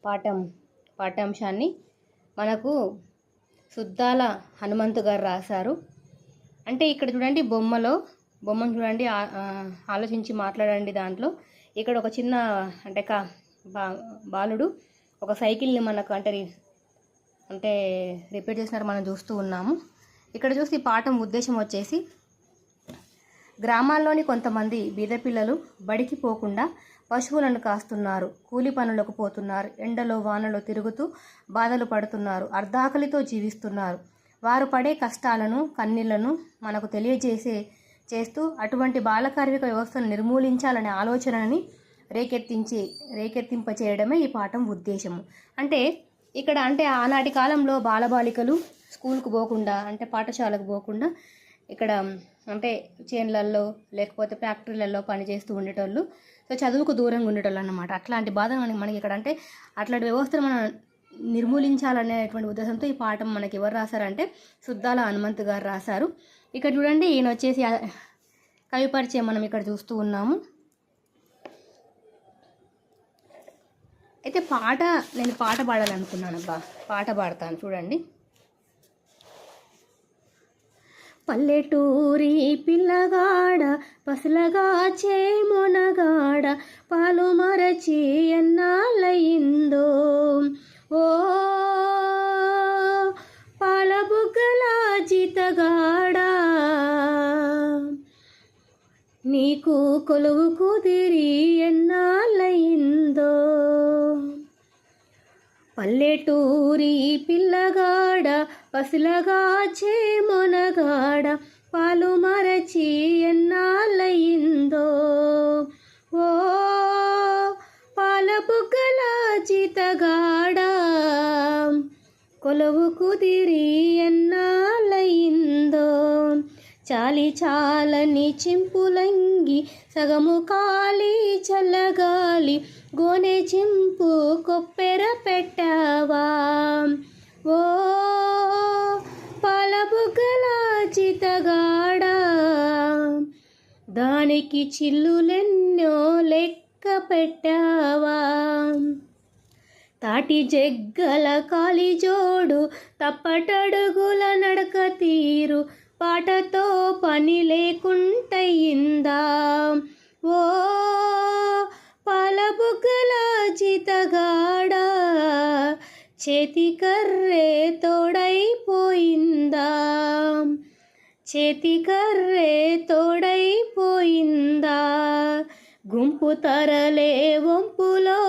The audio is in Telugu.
పాఠం పాఠ్యాంశాన్ని మనకు సుద్దాల హనుమంతు గారు రాశారు. అంటే ఇక్కడ చూడండి, బొమ్మను చూడండి, ఆలోచించి మాట్లాడండి. దాంట్లో ఇక్కడ ఒక చిన్న అంటే బాలుడు ఒక సైకిల్ని మనకు అంటే రిపేర్ చేసినట్టు మనం చూస్తూ ఉన్నాము. ఇక్కడ చూసి పాఠం ఉద్దేశం వచ్చేసి, గ్రామాల్లోని కొంతమంది బీద పిల్లలు బడికి పోకుండా పశువులను కాస్తున్నారు, కూలి పనులకు పోతున్నారు, ఎండలో వానలో తిరుగుతూ బాధలు పడుతున్నారు, అర్ధాకలితో జీవిస్తున్నారు. వారు పడే కష్టాలను కన్నీళ్లను మనకు చేస్తూ అటువంటి బాలకార్మిక వ్యవస్థను నిర్మూలించాలనే ఆలోచనని రేకెత్తింపచేయడమే ఈ పాఠం ఉద్దేశము. అంటే ఇక్కడ ఆనాటి కాలంలో బాలబాలికలు స్కూల్కు పోకుండా, పాఠశాలకు పోకుండా ఇక్కడ చేన్లల్లో లేకపోతే ఫ్యాక్టరీలలో పనిచేస్తూ ఉండేటోళ్ళు. సో చదువుకు దూరంగా ఉండేటోళ్ళు అన్నమాట. అట్లాంటి బాధ మనకి ఇక్కడ అట్లాంటి వ్యవస్థను మనం నిర్మూలించాలనేటువంటి ఉద్దేశంతో ఈ పాఠం మనకి ఎవరు రాశారంటే సుద్దాల హనుమంతు గారు రాశారు. ఇక్కడ చూడండి, ఈయన వచ్చేసి కవి పరిచయం మనం ఇక్కడ చూస్తూ ఉన్నాము. అయితే నేను పాట పాడాలనుకున్నాను. పాట పాడతాను చూడండి. పల్లెటూరి పిల్లగాడ పసలగా చేమొనగాడ పాలు మరచి ఎన్నాళ్ళయిందో, ఓ పాల బుగ్గల జీతగాడ నీకు కొలువు కుదిరి ఎన్నాళ్ళయిందో. పల్లెటూరి పిల్లగాడ పసులగా చేమొనగాడ పాలు మరచి ఎన్నాళ్ళయిందో, ఓ పాల బుగ్గల జీతగాడ కొలువు కుదిరి ఎన్నాళ్ళయిందో. చాలని చింపులంగి సగము కాలి చల్లగాలి గోనె చింపు కొప్పెర పెట్టావా, ఓ పాలబుగ్గల జీతగాడ దానికి చిల్లులెన్నో లెక్క పెట్టావా. తాటి జగ్గల కాలి జోడు తప్పటడుగుల నడక తీరు పాటతో పని లేకుంటయిందా, ఓ పాలబుగ్గల జీతగాడ చేతి కర్రే తోడైపోయిందా, చేతి కర్రే తోడైపోయిందా. గుంపు తరలే వంపులో